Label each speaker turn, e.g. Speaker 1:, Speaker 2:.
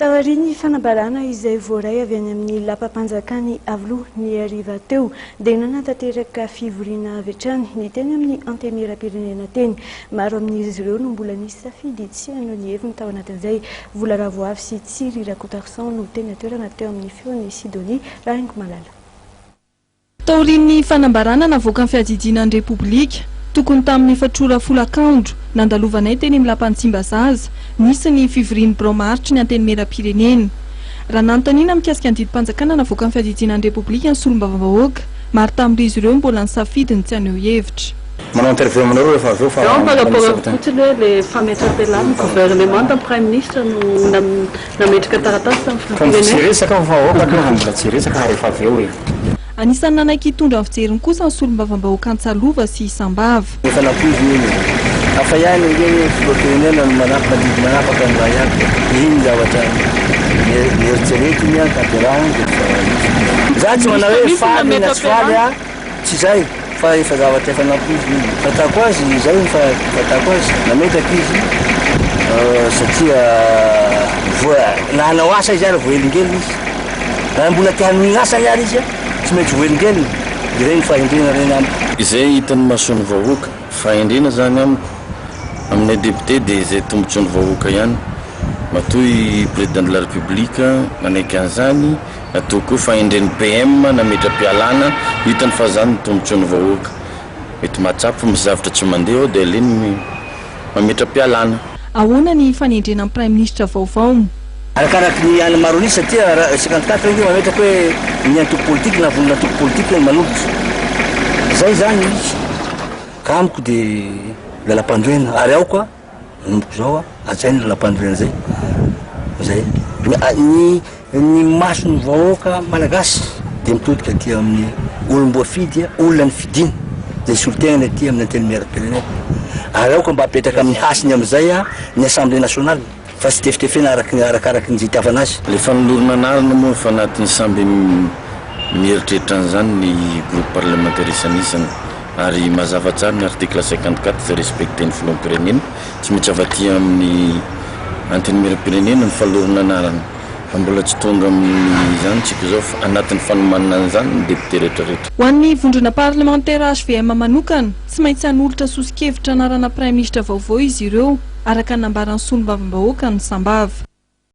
Speaker 1: Tavariny fanabalana izay voaray avy any amin'ny lapa-panjakany avloa ny ariva teo dia nanatanteraka fivoriana avy hatrany ny teny amin'ny antemera-pirenena teny. Maro amin'izy ireo no mbola nisy safidy tsy hanao ny heviny tao anatin'izay. Vola Ravoavy sy Tsiry Rakotarsan no teny toerana teo amin'ny feon'ny Sidonie Raingo Malala.
Speaker 2: Taorian'ny fanambarana navoaka ny fiadidinan'ny Repoblika tokony tamin'ny fatrora folakandro nandalovanay teny amin'ny lapan'Tsimbazaza nisy ny fivorian'ny bromaritry ny antenimera-pirenena. Raha nanontaniana mikasika ny didim-panjakana navoaka ny fiadidinan'ny Repoblika ny solombavambahoaka, maro tamin'izy ireo mbola ny safidiny tsy haneho hevitra.
Speaker 3: Manao interview aminareo rehefa avy eo fa
Speaker 4: par rapport fotsiny hoe le fametrapelan'ny gouvernement tamin'ny prime ministre no nametraka taratasy tamin'ny
Speaker 3: tsy resaka fa vahoaka aloha mbola tsy resaka rehefa avy eo e.
Speaker 2: Anisan'ny nanaiky hitondra ny fijeriny kosa ny solombavambahoaka Antsalova sy Sambava.
Speaker 5: Efa nampoiziny iny hafa ihany ngeny filotenena no manapaka ny raha ihany iny zavatra mieritserety iny any tanterahany dia za tsy manao hoe faly na tsy faly a tsy zay fa efa zavatra efa nampoiziny iny fatako azy zay fatako azy nametaka izy satria nanao asa izy ary voelingelina izy raha mbola te haniny asa ihany izy tsy maintsy voelingelina ireny fahendrena reny amiko.
Speaker 6: Izay hitany mahasoany vahoaka fahendrena zany amin'ny député dia izay tombotsy ny vahoaka ihany. Matoy président de la République nanaiky an'izany, natao koa fahendren'ny PM nametra-pialana hitany fa zany tombotsy ny vahoaka. Mety mahatsapa misy zavatra tsy mandeha dia aleny mametra-pialana.
Speaker 2: Ahoana ny fanendrenan'ny prime ministre vaovao?
Speaker 5: Arakaraky ny any maroni satria 54 io mametraka hoe ny antoko politique na vonona antoko politique manolotra zay zany izy ka amiko dia lalam-pandroena ary ao koa nomboko zao atsainy lalam-pandroena zay ny masony vahoaka malagasy dia mitodika aty amin'ny olom-boafidy olona ny fidina zay solotenany aty amin'ny antenimera-pirenena ary ao koa mba apetraka amin'ny hasiny amin'izay ny assemblée nationale fa tsy tefitefena arakaraky ny zitiavana azy.
Speaker 6: Le fanolorana anarana moa fa anatin'ny samby mieritreritra an'izany ny groupe parlementaire isan'isany ary mazava tsara ny article 54 izay respecten'ny filoham-pirenena tsy maintsy avy aty amin'ny antenimera-pirenena ny fanolorana anarana fa mbola tsy tonga amin'izany tsika zao fa anatin'ny fanomanana an'izany ny député rehetrarehetra.
Speaker 2: Ho an'ny vondrona parlementaire HVM manokana tsy maintsy hanolotra sosikevitra anarana prime ministre vaovao izy ireo araka nambaran'ny solombavambahoaka ny Sambava.